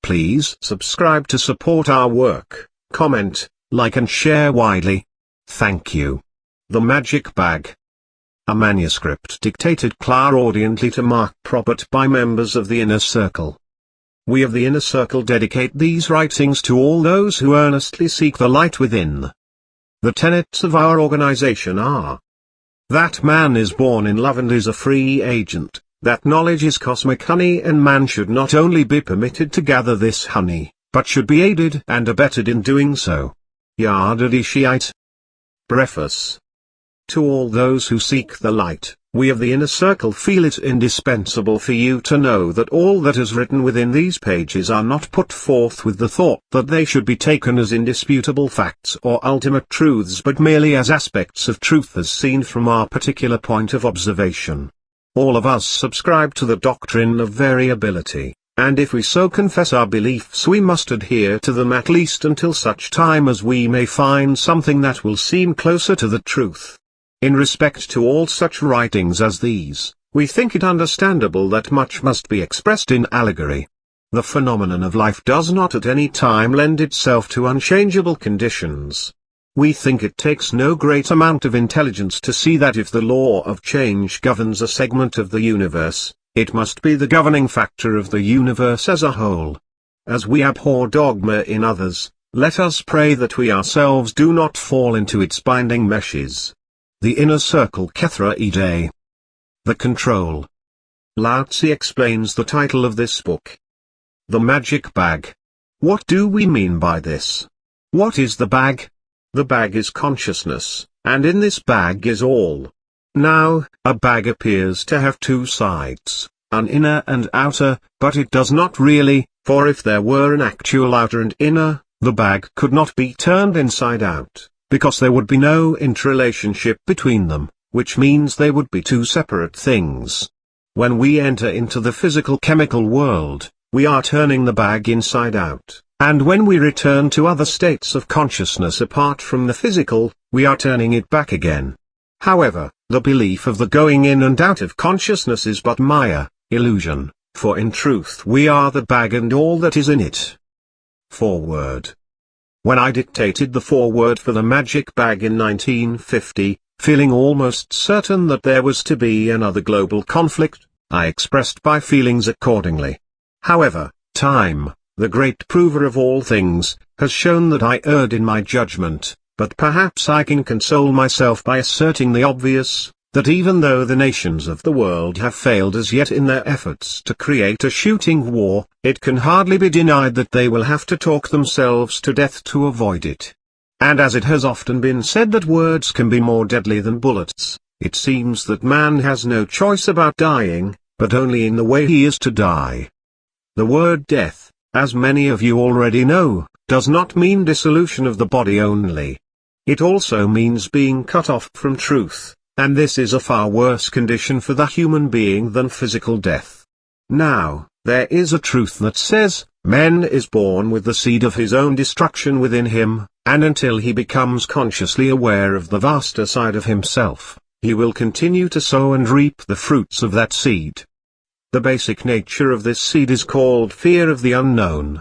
Please subscribe to support our work, comment, like and share widely. Thank you. The Magic Bag. A manuscript dictated clairaudiently to Mark Probert by members of the Inner Circle. We of the Inner Circle dedicate these writings to all those who earnestly seek the light within. The tenets of our organization are: that man is born in love and is a free agent, that knowledge is cosmic honey and man should not only be permitted to gather this honey, but should be aided and abetted in doing so. Yardadi Shiite. Preface. To all those who seek the light, we of the Inner Circle feel it indispensable for you to know that all that is written within these pages are not put forth with the thought that they should be taken as indisputable facts or ultimate truths, but merely as aspects of truth as seen from our particular point of observation. All of us subscribe to the doctrine of variability, and if we so confess our beliefs we must adhere to them at least until such time as we may find something that will seem closer to the truth. In respect to all such writings as these, we think it understandable that much must be expressed in allegory. The phenomenon of life does not at any time lend itself to unchangeable conditions. We think it takes no great amount of intelligence to see that if the law of change governs a segment of the universe, it must be the governing factor of the universe as a whole. As we abhor dogma in others, let us pray that we ourselves do not fall into its binding meshes. The Inner Circle Clairaudiently. The Control. Lao Tzu explains the title of this book. The Magic Bag. What do we mean by this? What is the bag? The bag is consciousness, and in this bag is all. Now, a bag appears to have two sides, an inner and outer, but it does not really, for if there were an actual outer and inner, the bag could not be turned inside out, because there would be no interrelationship between them, which means they would be two separate things. When we enter into the physical chemical world, we are turning the bag inside out. And when we return to other states of consciousness apart from the physical, we are turning it back again. However, the belief of the going in and out of consciousness is but Maya, illusion, for in truth we are the bag and all that is in it. Foreword. When I dictated the foreword for the Magic Bag in 1950, feeling almost certain that there was to be another global conflict, I expressed my feelings accordingly. However, time, the great prover of all things, has shown that I erred in my judgment, but perhaps I can console myself by asserting the obvious, that even though the nations of the world have failed as yet in their efforts to create a shooting war, it can hardly be denied that they will have to talk themselves to death to avoid it. And as it has often been said that words can be more deadly than bullets, it seems that man has no choice about dying, but only in the way he is to die. The word death, as many of you already know, does not mean dissolution of the body only. It also means being cut off from truth, and this is a far worse condition for the human being than physical death. Now, there is a truth that says, man is born with the seed of his own destruction within him, and until he becomes consciously aware of the vaster side of himself, he will continue to sow and reap the fruits of that seed. The basic nature of this seed is called fear of the unknown.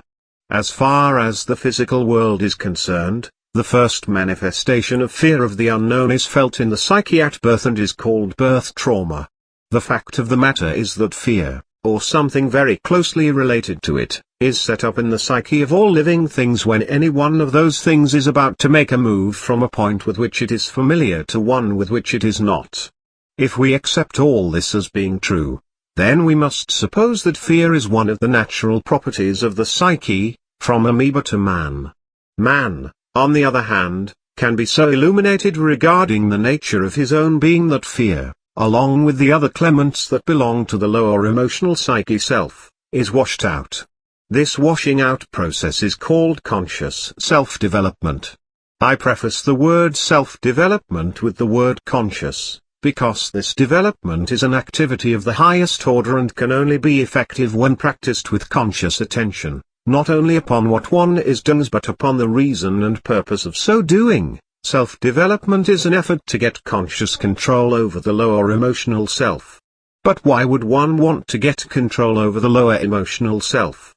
As far as the physical world is concerned, the first manifestation of fear of the unknown is felt in the psyche at birth and is called birth trauma. The fact of the matter is that fear, or something very closely related to it, is set up in the psyche of all living things when any one of those things is about to make a move from a point with which it is familiar to one with which it is not. If we accept all this as being true, then we must suppose that fear is one of the natural properties of the psyche, from amoeba to man. Man, on the other hand, can be so illuminated regarding the nature of his own being that fear, along with the other clements that belong to the lower emotional psyche self, is washed out. This washing out process is called conscious self-development. I preface the word self-development with the word conscious, because this development is an activity of the highest order and can only be effective when practiced with conscious attention, not only upon what one is doing but upon the reason and purpose of so doing. Self-development is an effort to get conscious control over the lower emotional self. But why would one want to get control over the lower emotional self?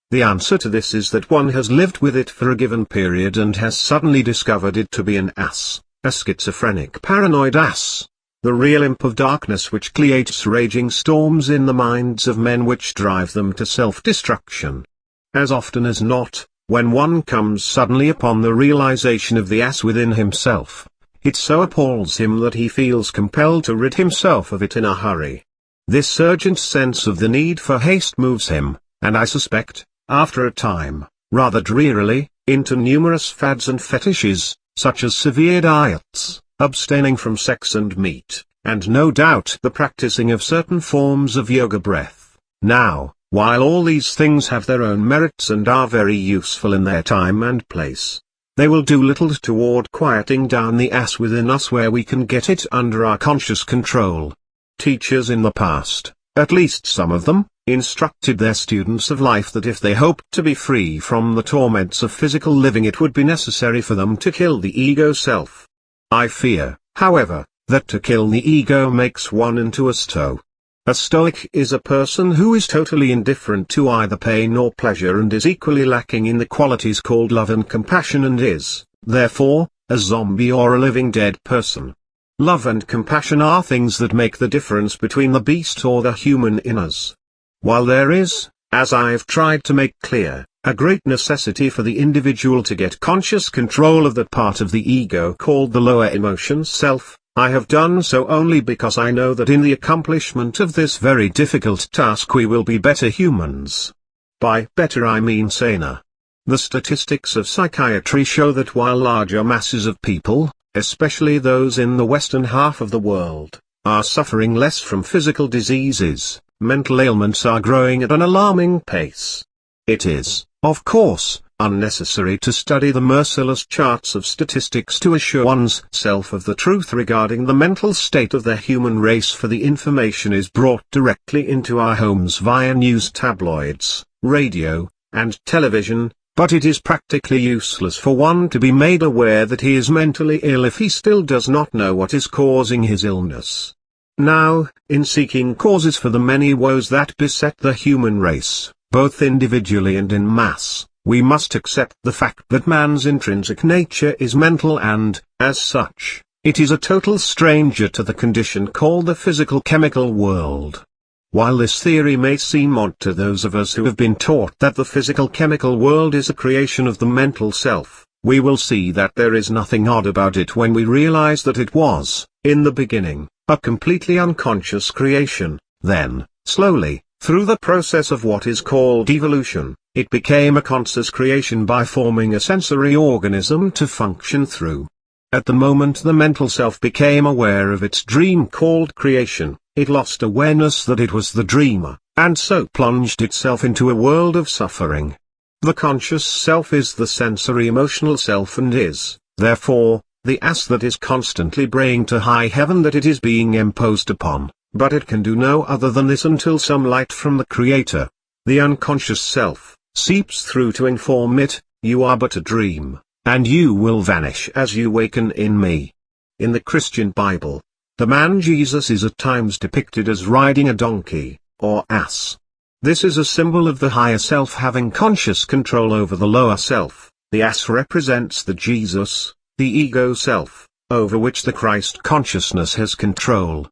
The answer to this is that one has lived with it for a given period and has suddenly discovered it to be an ass, a schizophrenic paranoid ass. The real imp of darkness which creates raging storms in the minds of men which drive them to self-destruction. As often as not, when one comes suddenly upon the realization of the ass within himself, it so appalls him that he feels compelled to rid himself of it in a hurry. This urgent sense of the need for haste moves him, and I suspect, after a time, rather drearily, into numerous fads and fetishes, such as severe diets, abstaining from sex and meat, and no doubt the practicing of certain forms of yoga breath. Now, while all these things have their own merits and are very useful in their time and place, they will do little toward quieting down the ass within us where we can get it under our conscious control. Teachers in the past, at least some of them, instructed their students of life that if they hoped to be free from the torments of physical living it would be necessary for them to kill the ego self. I fear, however, that to kill the ego makes one into a stoic. A stoic is a person who is totally indifferent to either pain or pleasure and is equally lacking in the qualities called love and compassion and is, therefore, a zombie or a living dead person. Love and compassion are things that make the difference between the beast or the human in us. While there is, as I've tried to make clear, a great necessity for the individual to get conscious control of that part of the ego called the lower emotion self, I have done so only because I know that in the accomplishment of this very difficult task we will be better humans. By better I mean saner. The statistics of psychiatry show that while larger masses of people, especially those in the western half of the world, are suffering less from physical diseases, mental ailments are growing at an alarming pace. It is, of course, unnecessary to study the merciless charts of statistics to assure one's self of the truth regarding the mental state of the human race, for the information is brought directly into our homes via news tabloids, radio, and television, but it is practically useless for one to be made aware that he is mentally ill if he still does not know what is causing his illness. Now, in seeking causes for the many woes that beset the human race, both individually and in mass, we must accept the fact that man's intrinsic nature is mental and, as such, it is a total stranger to the condition called the physical-chemical world. While this theory may seem odd to those of us who have been taught that the physical-chemical world is a creation of the mental self, we will see that there is nothing odd about it when we realize that it was, in the beginning, a completely unconscious creation. Then, slowly, through the process of what is called evolution, it became a conscious creation by forming a sensory organism to function through. At the moment the mental self became aware of its dream called creation, it lost awareness that it was the dreamer, and so plunged itself into a world of suffering. The conscious self is the sensory emotional self and is, therefore, the ass that is constantly braying to high heaven that it is being imposed upon, but it can do no other than this until some light from the Creator, the unconscious self, seeps through to inform it, you are but a dream, and you will vanish as you waken in me. In the Christian Bible, the man Jesus is at times depicted as riding a donkey, or ass. This is a symbol of the higher self having conscious control over the lower self. The ass represents the Jesus, the ego self, over which the Christ consciousness has control.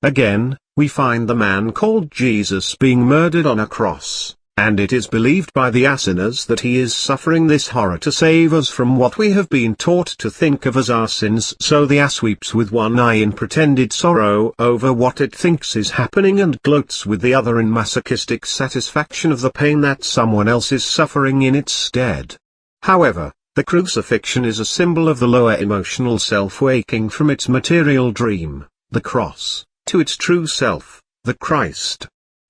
Again, we find the man called Jesus being murdered on a cross, and it is believed by the assinners that he is suffering this horror to save us from what we have been taught to think of as our sins. So the ass weeps with one eye in pretended sorrow over what it thinks is happening and gloats with the other in masochistic satisfaction of the pain that someone else is suffering in its stead. However, the crucifixion is a symbol of the lower emotional self waking from its material dream, the cross, to its true self, the Christ.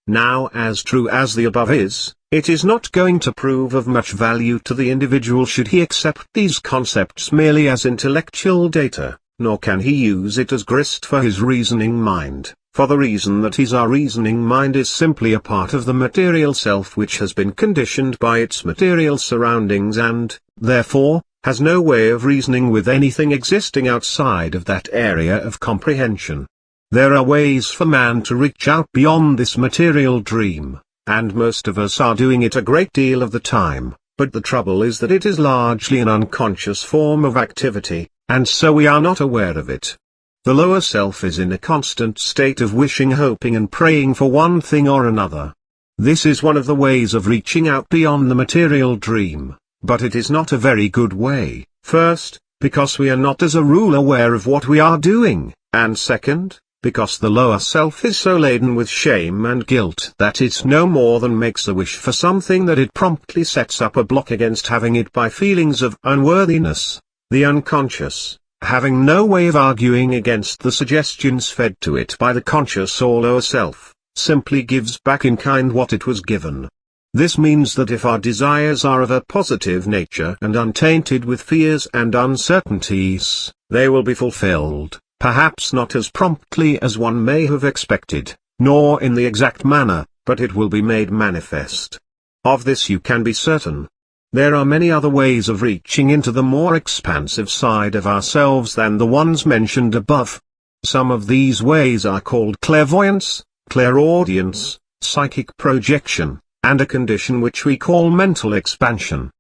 Now, as true as the above is, it is not going to prove of much value to the individual should he accept these concepts merely as intellectual data, nor can he use it as grist for his reasoning mind, for the reason that our reasoning mind is simply a part of the material self which has been conditioned by its material surroundings and, therefore, has no way of reasoning with anything existing outside of that area of comprehension. There are ways for man to reach out beyond this material dream, and most of us are doing it a great deal of the time, but the trouble is that it is largely an unconscious form of activity, and so we are not aware of it. The lower self is in a constant state of wishing, hoping and praying for one thing or another. This is one of the ways of reaching out beyond the material dream, but it is not a very good way, first, because we are not as a rule aware of what we are doing, and second, because the lower self is so laden with shame and guilt that it no more than makes a wish for something that it promptly sets up a block against having it by feelings of unworthiness. The unconscious, having no way of arguing against the suggestions fed to it by the conscious or lower self, simply gives back in kind what it was given. This means that if our desires are of a positive nature and untainted with fears and uncertainties, they will be fulfilled. Perhaps not as promptly as one may have expected, nor in the exact manner, but it will be made manifest. Of this you can be certain. There are many other ways of reaching into the more expansive side of ourselves than the ones mentioned above. Some of these ways are called clairvoyance, clairaudience, psychic projection, and a condition which we call mental expansion.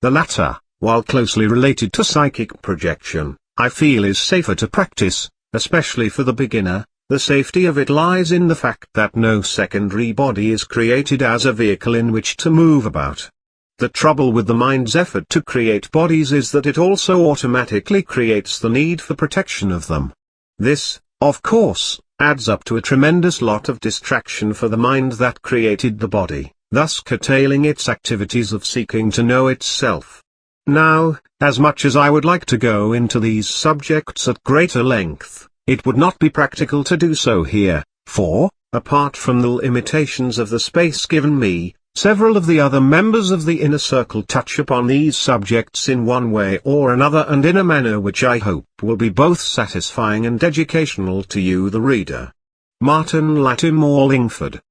The latter, while closely related to psychic projection, I feel is safer to practice, especially for the beginner. The safety of it lies in the fact that no secondary body is created as a vehicle in which to move about. The trouble with the mind's effort to create bodies is that it also automatically creates the need for protection of them. This, of course, adds up to a tremendous lot of distraction for the mind that created the body, thus curtailing its activities of seeking to know itself. Now, as much as I would like to go into these subjects at greater length, it would not be practical to do so here, for, apart from the limitations of the space given me, several of the other members of the inner circle touch upon these subjects in one way or another and in a manner which I hope will be both satisfying and educational to you the reader. Martin Latimer Lingford.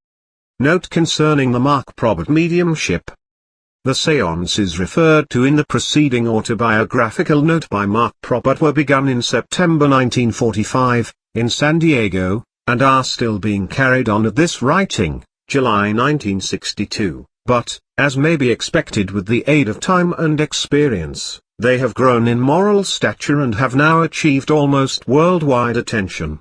Note concerning the Mark Probert mediumship. The séances referred to in the preceding autobiographical note by Mark Probert were begun in September 1945, in San Diego, and are still being carried on at this writing, July 1962, but, as may be expected with the aid of time and experience, they have grown in moral stature and have now achieved almost worldwide attention.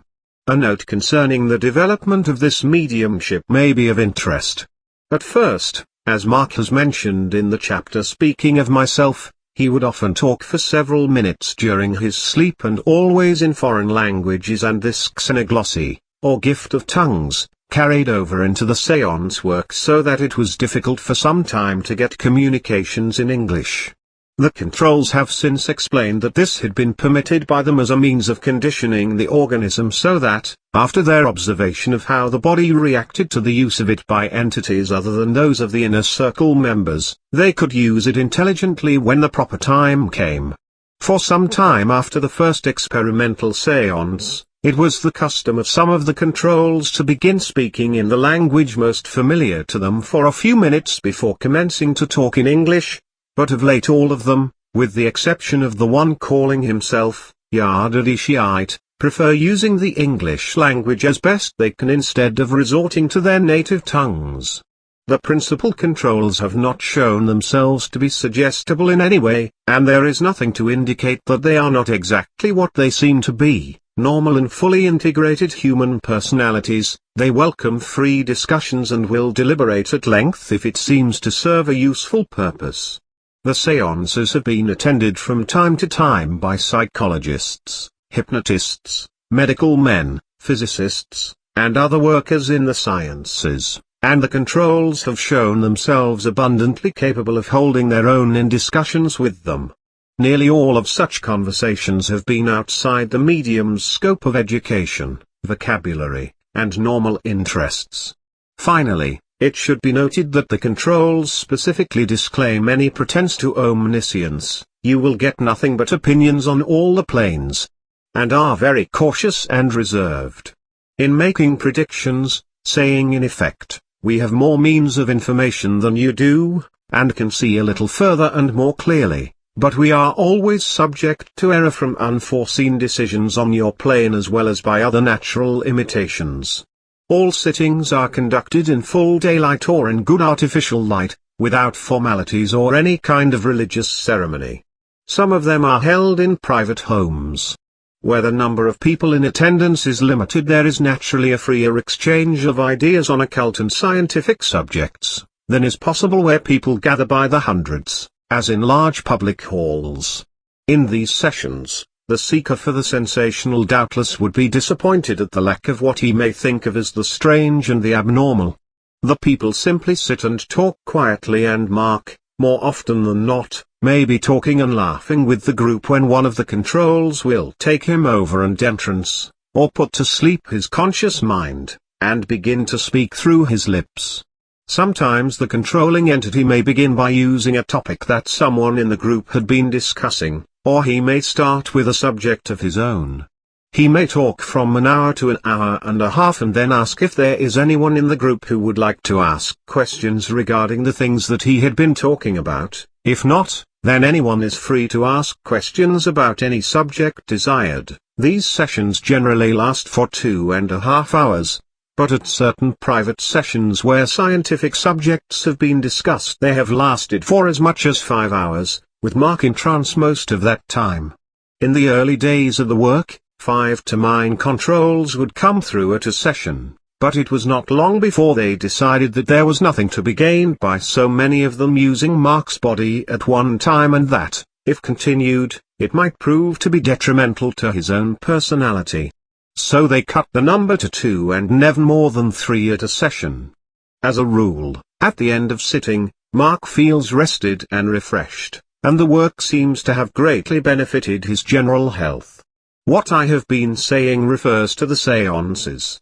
A note concerning the development of this mediumship may be of interest. At first, as Mark has mentioned in the chapter speaking of myself, he would often talk for several minutes during his sleep and always in foreign languages, and this xenoglossy, or gift of tongues, carried over into the séance work so that it was difficult for some time to get communications in English. The controls have since explained that this had been permitted by them as a means of conditioning the organism so that, after their observation of how the body reacted to the use of it by entities other than those of the inner circle members, they could use it intelligently when the proper time came. For some time after the first experimental séance, it was the custom of some of the controls to begin speaking in the language most familiar to them for a few minutes before commencing to talk in English. But of late all of them, with the exception of the one calling himself Yardadi Shiite, prefer using the English language as best they can instead of resorting to their native tongues. The principal controls have not shown themselves to be suggestible in any way, and there is nothing to indicate that they are not exactly what they seem to be, normal and fully integrated human personalities. They welcome free discussions and will deliberate at length if it seems to serve a useful purpose. The séances have been attended from time to time by psychologists, hypnotists, medical men, physicists, and other workers in the sciences, and the controls have shown themselves abundantly capable of holding their own in discussions with them. Nearly all of such conversations have been outside the medium's scope of education, vocabulary, and normal interests. Finally, it should be noted that the controls specifically disclaim any pretense to omniscience. You will get nothing but opinions on all the planes, and are very cautious and reserved in making predictions, saying in effect, we have more means of information than you do, and can see a little further and more clearly, but we are always subject to error from unforeseen decisions on your plane as well as by other natural imitations. All sittings are conducted in full daylight or in good artificial light, without formalities or any kind of religious ceremony. Some of them are held in private homes. Where the number of people in attendance is limited, there is naturally a freer exchange of ideas on occult and scientific subjects than is possible where people gather by the hundreds, as in large public halls. In these sessions, the seeker for the sensational doubtless would be disappointed at the lack of what he may think of as the strange and the abnormal. The people simply sit and talk quietly, and Mark, more often than not, may be talking and laughing with the group when one of the controls will take him over and entrance, or put to sleep his conscious mind, and begin to speak through his lips. Sometimes the controlling entity may begin by using a topic that someone in the group had been discussing, or he may start with a subject of his own. He may talk from an hour to an hour and a half and then ask if there is anyone in the group who would like to ask questions regarding the things that he had been talking about. If not, then anyone is free to ask questions about any subject desired. These sessions generally last for 2.5 hours, but at certain private sessions where scientific subjects have been discussed, they have lasted for as much as 5 hours, with Mark in trance most of that time. In the early days of the work, 5 to 9 controls would come through at a session, but it was not long before they decided that there was nothing to be gained by so many of them using Mark's body at one time, and that, if continued, it might prove to be detrimental to his own personality. So they cut the number to 2 and never more than 3 at a session. As a rule, at the end of sitting, Mark feels rested and refreshed, and the work seems to have greatly benefited his general health. What I have been saying refers to the séances.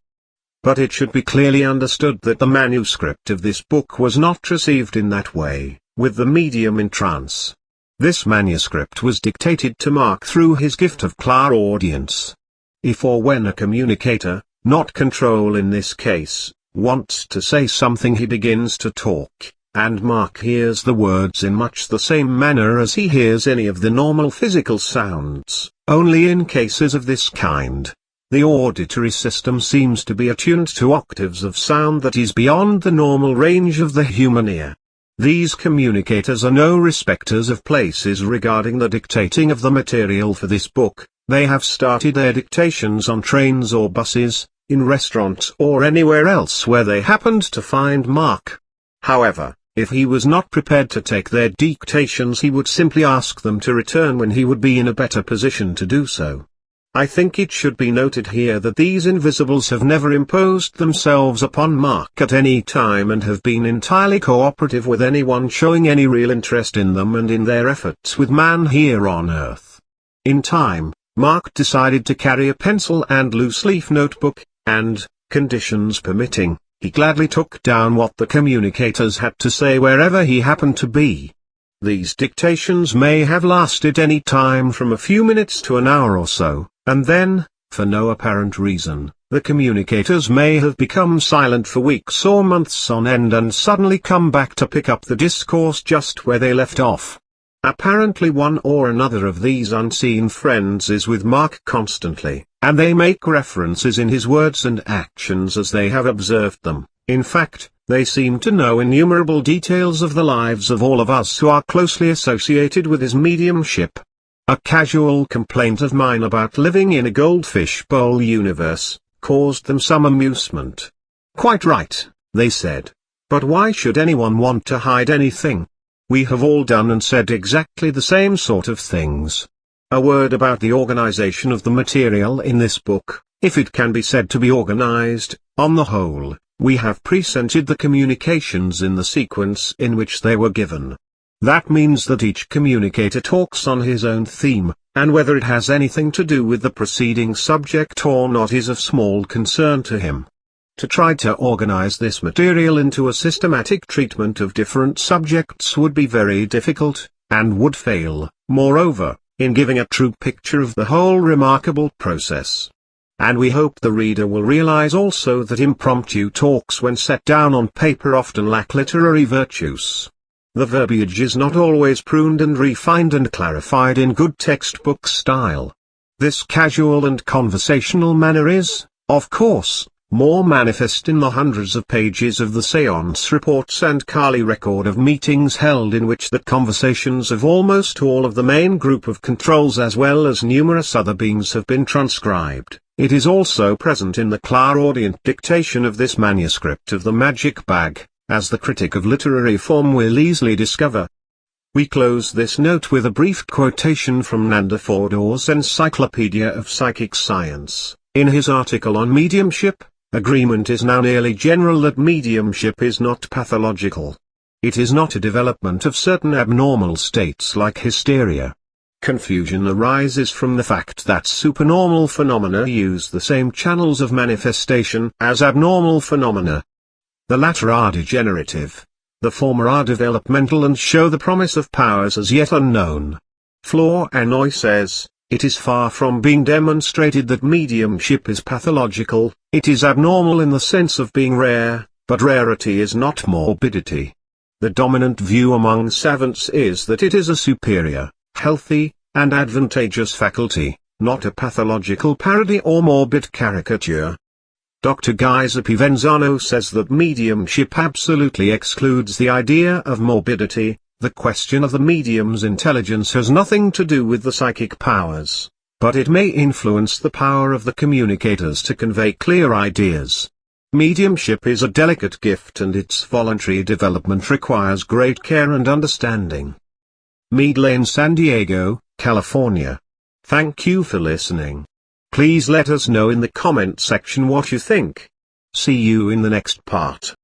But it should be clearly understood that the manuscript of this book was not received in that way, with the medium in trance. This manuscript was dictated to Mark through his gift of clairaudience. If or when a communicator, not control in this case, wants to say something, he begins to talk, and Mark hears the words in much the same manner as he hears any of the normal physical sounds. Only in cases of this kind, the auditory system seems to be attuned to octaves of sound that is beyond the normal range of the human ear. These communicators are no respecters of places regarding the dictating of the material for this book. They have started their dictations on trains or buses, in restaurants or anywhere else where they happened to find Mark. However, if he was not prepared to take their dictations, he would simply ask them to return when he would be in a better position to do so. I think it should be noted here that these invisibles have never imposed themselves upon Mark at any time and have been entirely cooperative with anyone showing any real interest in them and in their efforts with man here on Earth. In time, Mark decided to carry a pencil and loose-leaf notebook, and, conditions permitting, he gladly took down what the communicators had to say wherever he happened to be. These dictations may have lasted any time from a few minutes to an hour or so, and then, for no apparent reason, the communicators may have become silent for weeks or months on end and suddenly come back to pick up the discourse just where they left off. Apparently one or another of these unseen friends is with Mark constantly, and they make references in his words and actions as they have observed them. In fact, they seem to know innumerable details of the lives of all of us who are closely associated with his mediumship. A casual complaint of mine about living in a goldfish bowl universe caused them some amusement. Quite right, they said. But why should anyone want to hide anything? We have all done and said exactly the same sort of things. A word about the organization of the material in this book. If it can be said to be organized, on the whole, we have presented the communications in the sequence in which they were given. That means that each communicator talks on his own theme, and whether it has anything to do with the preceding subject or not is of small concern to him. To try to organize this material into a systematic treatment of different subjects would be very difficult, and would fail, moreover, in giving a true picture of the whole remarkable process. And we hope the reader will realize also that impromptu talks when set down on paper often lack literary virtues. The verbiage is not always pruned and refined and clarified in good textbook style. This casual and conversational manner is, of course, more manifest in the hundreds of pages of the seance reports and Kali record of meetings held in which the conversations of almost all of the main group of controls as well as numerous other beings have been transcribed. It is also present in the clairaudient dictation of this manuscript of the Magic Bag, as the critic of literary form will easily discover. We close this note with a brief quotation from Nanda Fordor's Encyclopedia of Psychic Science. In his article on mediumship, agreement is now nearly general that mediumship is not pathological. It is not a development of certain abnormal states like hysteria. Confusion arises from the fact that supernormal phenomena use the same channels of manifestation as abnormal phenomena. The latter are degenerative. The former are developmental and show the promise of powers as yet unknown. Flournoy says, "It is far from being demonstrated that mediumship is pathological, it is abnormal in the sense of being rare, but rarity is not morbidity. The dominant view among savants is that it is a superior, healthy, and advantageous faculty, not a pathological parody or morbid caricature." Dr. Geyser Pivenzano says that mediumship absolutely excludes the idea of morbidity. The question of the medium's intelligence has nothing to do with the psychic powers, but it may influence the power of the communicators to convey clear ideas. Mediumship is a delicate gift and its voluntary development requires great care and understanding. Mead Lane, San Diego, California. Thank you for listening. Please let us know in the comment section what you think. See you in the next part.